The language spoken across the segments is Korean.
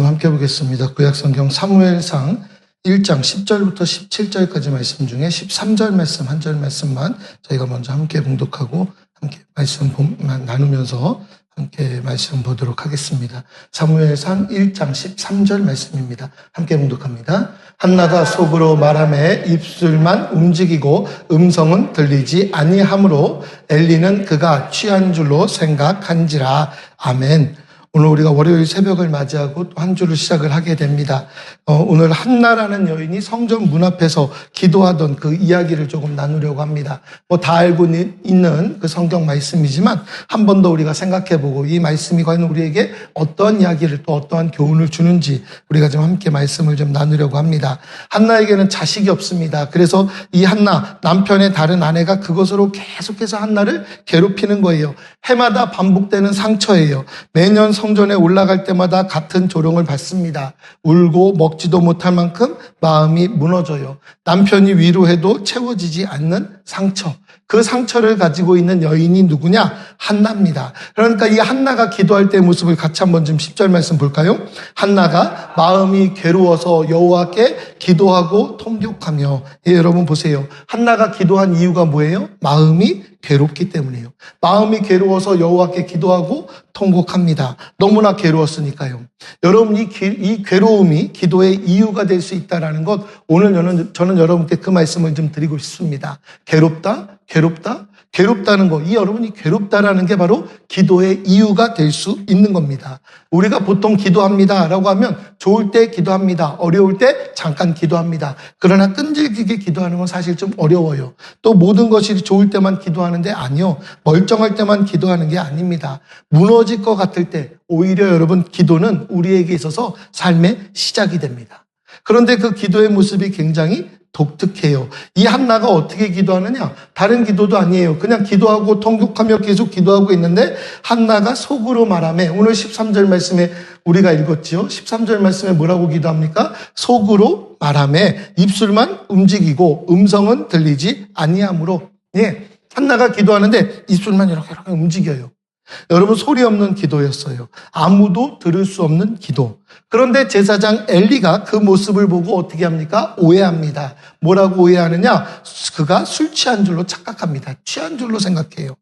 함께 보겠습니다. 구약성경 사무엘상 1장 10절부터 17절까지 말씀 중에 13절 말씀, 한 절 말씀만 저희가 먼저 함께 봉독하고 함께 말씀 나누면서 함께 말씀 보도록 하겠습니다. 사무엘상 1장 13절 말씀입니다. 함께 봉독합니다. 한나가 속으로 말하매 입술만 움직이고 음성은 들리지 아니하므로 엘리는 그가 취한 줄로 생각한지라. 아멘. 오늘 우리가 월요일 새벽을 맞이하고 또 한 주를 시작을 하게 됩니다. 오늘 한나라는 여인이 성전 문 앞에서 기도하던 그 이야기를 조금 나누려고 합니다. 다 알고 있는 그 성경 말씀이지만 한 번 더 우리가 생각해보고 이 말씀이 과연 우리에게 어떠한 이야기를 또 어떠한 교훈을 주는지 우리가 좀 함께 말씀을 좀 나누려고 합니다. 한나에게는 자식이 없습니다. 그래서 이 한나, 남편의 다른 아내가 그것으로 계속해서 한나를 괴롭히는 거예요. 해마다 반복되는 상처예요. 매년 성전에 올라갈 때마다 같은 조롱을 받습니다. 울고 먹지도 못할 만큼 마음이 무너져요. 남편이 위로해도 채워지지 않는 상처. 그 상처를 가지고 있는 여인이 누구냐? 한나입니다. 그러니까 이 한나가 기도할 때의 모습을 같이 한번 좀 10절 말씀 볼까요? 한나가 마음이 괴로워서 여호와께 기도하고 통곡하며. 예, 여러분 보세요. 한나가 기도한 이유가 뭐예요? 마음이 괴롭기 때문이에요. 마음이 괴로워서 여호와께 기도하고 통곡합니다. 너무나 괴로웠으니까요. 여러분 이 괴로움이 기도의 이유가 될 수 있다는 것, 오늘 저는 여러분께 그 말씀을 좀 드리고 싶습니다. 괴롭다는 거, 이 여러분이 괴롭다라는 게 바로 기도의 이유가 될 수 있는 겁니다. 우리가 보통 기도합니다라고 하면 좋을 때 기도합니다. 어려울 때 잠깐 기도합니다. 그러나 끈질기게 기도하는 건 사실 좀 어려워요. 또 모든 것이 좋을 때만 기도하는데 아니요. 멀쩡할 때만 기도하는 게 아닙니다. 무너질 것 같을 때 오히려 여러분 기도는 우리에게 있어서 삶의 시작이 됩니다. 그런데 그 기도의 모습이 굉장히 독특해요. 이 한나가 어떻게 기도하느냐? 다른 기도도 아니에요. 그냥 기도하고 통곡하며 계속 기도하고 있는데 한나가 속으로 말하매, 오늘 13절 말씀에 우리가 읽었죠. 13절 말씀에 뭐라고 기도합니까? 속으로 말하매 입술만 움직이고 음성은 들리지 아니하므로. 예, 한나가 기도하는데 입술만 이렇게 움직여요. 여러분, 소리 없는 기도였어요. 아무도 들을 수 없는 기도. 그런데 제사장 엘리가 그 모습을 보고 어떻게 합니까? 오해합니다. 뭐라고 오해하느냐? 그가 술 취한 줄로 착각합니다. 취한 줄로 생각해요.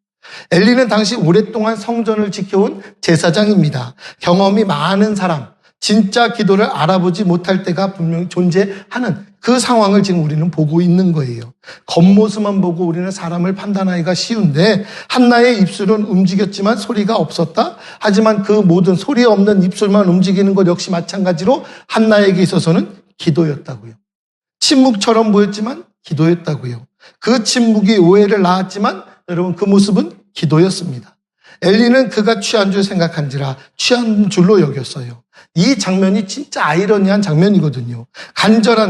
엘리는 당시 오랫동안 성전을 지켜온 제사장입니다. 경험이 많은 사람, 진짜 기도를 알아보지 못할 때가 분명히 존재하는 그 상황을 지금 우리는 보고 있는 거예요. 겉모습만 보고 우리는 사람을 판단하기가 쉬운데 한나의 입술은 움직였지만 소리가 없었다. 하지만 그 모든 소리 없는 입술만 움직이는 것 역시 마찬가지로 한나에게 있어서는 기도였다고요. 침묵처럼 보였지만 기도였다고요. 그 침묵이 오해를 낳았지만 여러분 그 모습은 기도였습니다. 엘리는 그가 취한 줄 생각한지라 취한 줄로 여겼어요. 이 장면이 진짜 아이러니한 장면이거든요.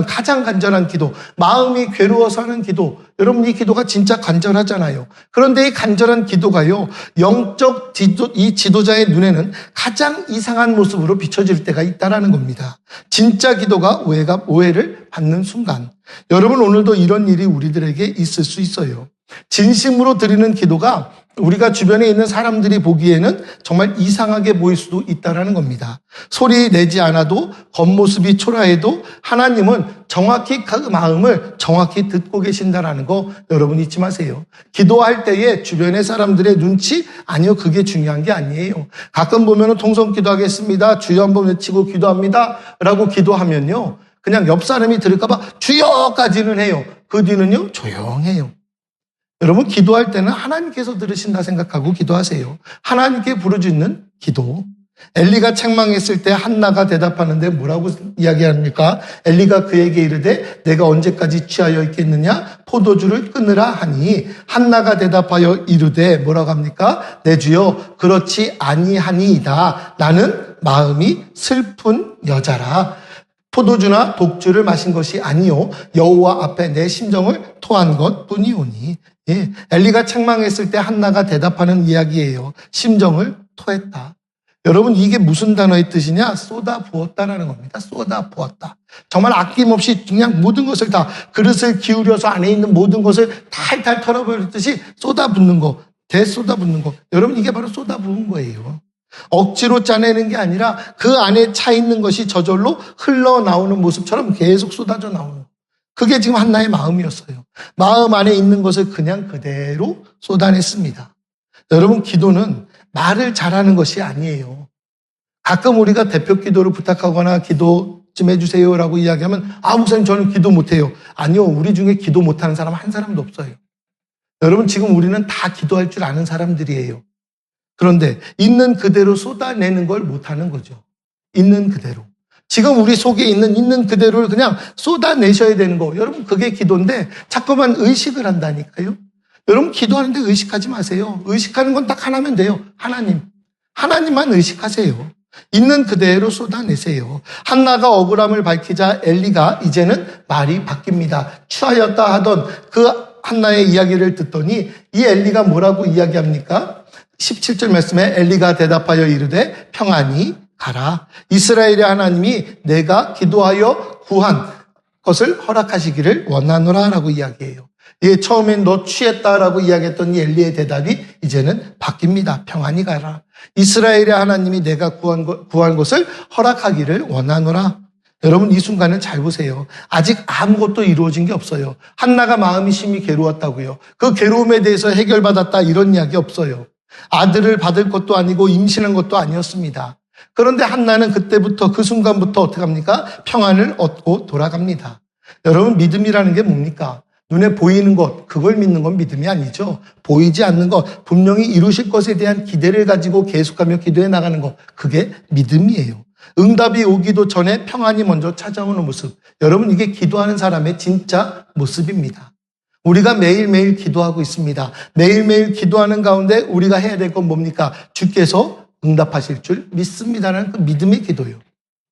가장 간절한 기도, 마음이 괴로워서 하는 기도. 여러분 이 기도가 진짜 간절하잖아요. 그런데 이 간절한 기도가요, 영적 지도자의 눈에는 가장 이상한 모습으로 비춰질 때가 있다는 겁니다. 진짜 기도가 오해를 받는 순간. 여러분 오늘도 이런 일이 우리들에게 있을 수 있어요. 진심으로 드리는 기도가 우리가 주변에 있는 사람들이 보기에는 정말 이상하게 보일 수도 있다는 겁니다. 소리 내지 않아도 겉모습이 초라해도 하나님은 정확히 그 마음을 정확히 듣고 계신다는 거 여러분 잊지 마세요. 기도할 때에 주변의 사람들의 눈치? 아니요, 그게 중요한 게 아니에요. 가끔 보면 통성 기도하겠습니다. 주여 한번 외치고 기도합니다. 라고 기도하면요, 그냥 옆 사람이 들을까 봐 주여까지는 해요. 그 뒤는요, 조용해요. 여러분 기도할 때는 하나님께서 들으신다 생각하고 기도하세요. 하나님께 부르짖는 기도. 엘리가 책망했을 때 한나가 대답하는데 뭐라고 이야기합니까? 엘리가 그에게 이르되 내가 언제까지 취하여 있겠느냐? 포도주를 끊으라 하니 한나가 대답하여 이르되 뭐라고 합니까? 내 주여 그렇지 아니하니이다. 나는 마음이 슬픈 여자라. 포도주나 독주를 마신 것이 아니요 여호와 앞에 내 심정을 토한 것뿐이오니. 예, 엘리가 책망했을 때 한나가 대답하는 이야기예요. 심정을 토했다. 여러분 이게 무슨 단어의 뜻이냐? 쏟아 부었다라는 겁니다. 쏟아 부었다. 정말 아낌없이 그냥 모든 것을 다, 그릇을 기울여서 안에 있는 모든 것을 탈탈 털어버리듯이 쏟아붓는 거, 대쏟아붓는 거. 여러분 이게 바로 쏟아부은 거예요. 억지로 짜내는 게 아니라 그 안에 차 있는 것이 저절로 흘러나오는 모습처럼 계속 쏟아져 나오는 거예요. 그게 지금 한나의 마음이었어요. 마음 안에 있는 것을 그냥 그대로 쏟아냈습니다. 여러분, 기도는 말을 잘하는 것이 아니에요. 가끔 우리가 대표 기도를 부탁하거나 기도 좀 해주세요라고 이야기하면 목사님 저는 기도 못해요. 아니요, 우리 중에 기도 못하는 사람 한 사람도 없어요. 여러분, 지금 우리는 다 기도할 줄 아는 사람들이에요. 그런데 있는 그대로 쏟아내는 걸 못하는 거죠. 있는 그대로. 지금 우리 속에 있는 그대로를 그냥 쏟아내셔야 되는 거. 여러분, 그게 기도인데 자꾸만 의식을 한다니까요. 여러분, 기도하는데 의식하지 마세요. 의식하는 건 딱 하나면 돼요. 하나님. 하나님만 의식하세요. 있는 그대로 쏟아내세요. 한나가 억울함을 밝히자 엘리가 이제는 말이 바뀝니다. 취하였다 하던 그 한나의 이야기를 듣더니 이 엘리가 뭐라고 이야기합니까? 17절 말씀에 엘리가 대답하여 이르되 평안히 가라. 이스라엘의 하나님이 내가 기도하여 구한 것을 허락하시기를 원하노라 라고 이야기해요. 처음엔 너 취했다라고 이야기했던 이 엘리의 대답이 이제는 바뀝니다. 평안히 가라. 이스라엘의 하나님이 내가 구한 것을 허락하기를 원하노라. 여러분, 이 순간은 잘 보세요. 아직 아무것도 이루어진 게 없어요. 한나가 마음이 심히 괴로웠다고요. 그 괴로움에 대해서 해결받았다 이런 이야기 없어요. 아들을 받을 것도 아니고 임신한 것도 아니었습니다. 그런데 한나는 그때부터 그 순간부터 어떻게 합니까? 평안을 얻고 돌아갑니다. 여러분, 믿음이라는 게 뭡니까? 눈에 보이는 것, 그걸 믿는 건 믿음이 아니죠. 보이지 않는 것, 분명히 이루실 것에 대한 기대를 가지고 계속하며 기도해 나가는 것, 그게 믿음이에요. 응답이 오기도 전에 평안이 먼저 찾아오는 모습. 여러분, 이게 기도하는 사람의 진짜 모습입니다. 우리가 매일매일 기도하고 있습니다. 매일매일 기도하는 가운데 우리가 해야 될 건 뭡니까? 주께서 응답하실 줄 믿습니다라는 그 믿음의 기도예요.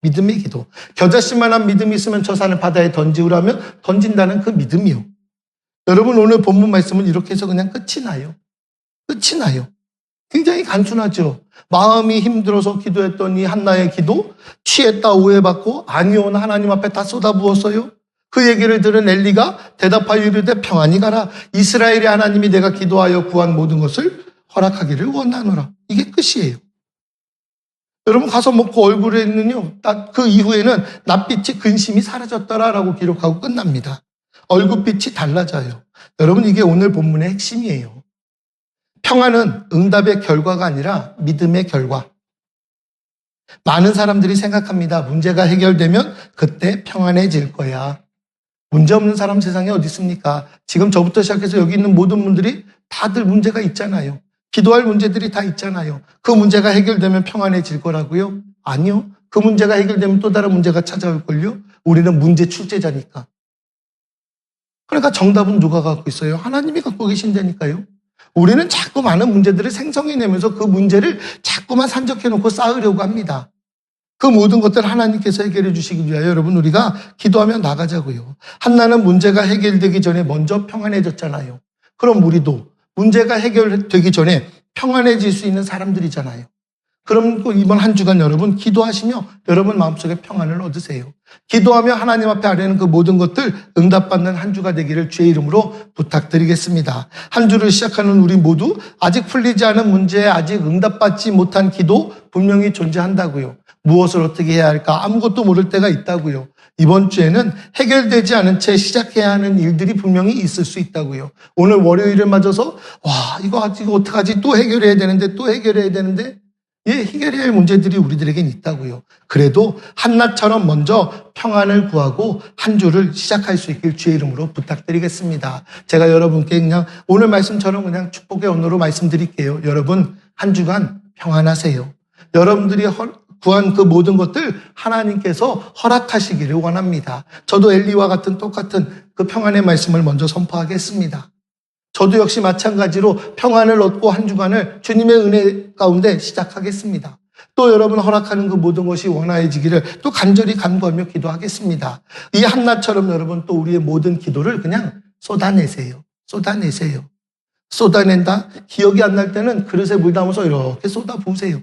믿음의 기도. 겨자씨만한 믿음이 있으면 저 산을 바다에 던지우라면 던진다는 그 믿음이요. 여러분, 오늘 본문 말씀은 이렇게 해서 그냥 끝이 나요. 끝이 나요. 굉장히 단순하죠. 마음이 힘들어서 기도했더니 한나의 기도, 취했다 오해받고 아니온 하나님 앞에 다 쏟아부었어요. 그 얘기를 들은 엘리가 대답하여 이르되 평안히 가라. 이스라엘의 하나님이 내가 기도하여 구한 모든 것을 허락하기를 원하노라. 이게 끝이에요. 여러분, 가서 먹고 얼굴에는요, 그 이후에는 낯빛이 근심이 사라졌더라라고 기록하고 끝납니다. 얼굴빛이 달라져요. 여러분, 이게 오늘 본문의 핵심이에요. 평안은 응답의 결과가 아니라 믿음의 결과. 많은 사람들이 생각합니다. 문제가 해결되면 그때 평안해질 거야. 문제 없는 사람 세상에 어디 있습니까? 지금 저부터 시작해서 여기 있는 모든 분들이 다들 문제가 있잖아요. 기도할 문제들이 다 있잖아요. 그 문제가 해결되면 평안해질 거라고요? 아니요. 그 문제가 해결되면 또 다른 문제가 찾아올걸요? 우리는 문제 출제자니까. 그러니까 정답은 누가 갖고 있어요? 하나님이 갖고 계신다니까요. 우리는 자꾸 많은 문제들을 생성해내면서 그 문제를 자꾸만 산적해놓고 쌓으려고 합니다. 그 모든 것들 하나님께서 해결해 주시기 위하여 여러분, 우리가 기도하며 나가자고요. 한나는 문제가 해결되기 전에 먼저 평안해졌잖아요. 그럼 우리도 문제가 해결되기 전에 평안해질 수 있는 사람들이잖아요. 그럼 이번 한 주간 여러분 기도하시며 여러분 마음속에 평안을 얻으세요. 기도하며 하나님 앞에 아뢰는 그 모든 것들 응답받는 한 주가 되기를 주의 이름으로 부탁드리겠습니다. 한 주를 시작하는 우리 모두 아직 풀리지 않은 문제에 아직 응답받지 못한 기도 분명히 존재한다고요. 무엇을 어떻게 해야 할까? 아무것도 모를 때가 있다고요. 이번 주에는 해결되지 않은 채 시작해야 하는 일들이 분명히 있을 수 있다고요. 오늘 월요일을 맞아서 이거 어떡하지? 또 해결해야 되는데 해결해야 할 문제들이 우리들에겐 있다고요. 그래도 한나처럼 먼저 평안을 구하고 한 주를 시작할 수 있길 주의 이름으로 부탁드리겠습니다. 제가 여러분께 그냥 오늘 말씀처럼 그냥 축복의 언어로 말씀드릴게요. 여러분, 한 주간 평안하세요. 여러분들이 구한 그 모든 것들 하나님께서 허락하시기를 원합니다. 저도 엘리와 같은 똑같은 그 평안의 말씀을 먼저 선포하겠습니다. 저도 역시 마찬가지로 평안을 얻고 한 주간을 주님의 은혜 가운데 시작하겠습니다. 또 여러분 허락하는 그 모든 것이 원하여지기를 또 간절히 간구하며 기도하겠습니다. 이 한나처럼 여러분 또 우리의 모든 기도를 그냥 쏟아내세요. 쏟아낸다? 기억이 안 날 때는 그릇에 물 담아서 이렇게 쏟아부으세요.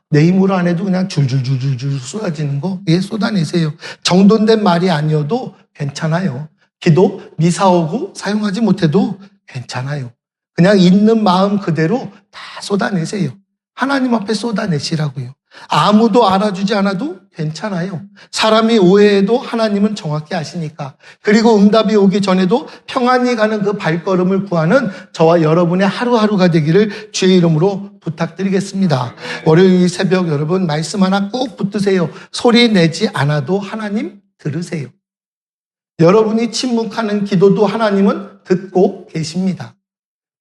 내 힘으로 안 해도 그냥 줄줄줄줄 쏟아지는 거, 쏟아내세요. 정돈된 말이 아니어도 괜찮아요. 기도 미사오고 사용하지 못해도 괜찮아요. 그냥 있는 마음 그대로 다 쏟아내세요. 하나님 앞에 쏟아내시라고요. 아무도 알아주지 않아도 괜찮아요. 사람이 오해해도 하나님은 정확히 아시니까. 그리고 응답이 오기 전에도 평안히 가는 그 발걸음을 구하는 저와 여러분의 하루하루가 되기를 주의 이름으로 부탁드리겠습니다. 월요일 새벽 여러분 말씀 하나 꼭 붙드세요. 소리 내지 않아도 하나님 들으세요. 여러분이 침묵하는 기도도 하나님은 듣고 계십니다.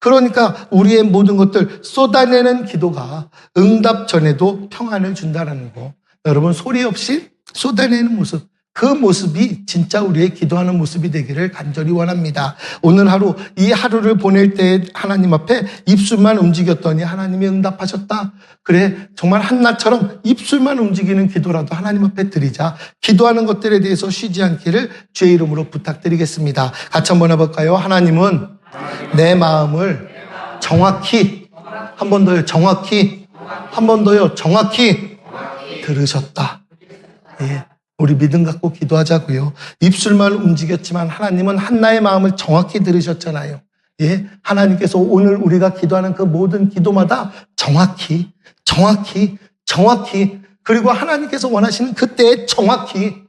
그러니까 우리의 모든 것들 쏟아내는 기도가 응답 전에도 평안을 준다는 거. 여러분 소리 없이 쏟아내는 모습, 그 모습이 진짜 우리의 기도하는 모습이 되기를 간절히 원합니다. 오늘 하루, 이 하루를 보낼 때 하나님 앞에 입술만 움직였더니 하나님이 응답하셨다. 그래, 정말 한나처럼 입술만 움직이는 기도라도 하나님 앞에 드리자. 기도하는 것들에 대해서 쉬지 않기를 주의 이름으로 부탁드리겠습니다. 같이 한번 해볼까요? 하나님은 내 마음을 정확히, 한 번 더요, 정확히, 한 번 더요, 정확히 들으셨다. 예, 우리 믿음 갖고 기도하자고요. 입술만 움직였지만 하나님은 한나의 마음을 정확히 들으셨잖아요. 예, 하나님께서 오늘 우리가 기도하는 그 모든 기도마다 정확히, 그리고 하나님께서 원하시는 그때에 정확히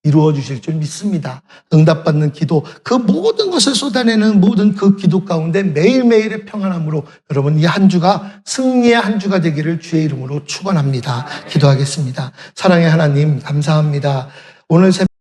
이루어 주실 줄 믿습니다. 응답받는 기도, 그 모든 것을 쏟아내는 모든 그 기도 가운데 매일매일의 평안함으로 여러분 이 한 주가 승리의 한 주가 되기를 주의 이름으로 축원합니다. 기도하겠습니다. 사랑의 하나님 감사합니다. 오늘 새벽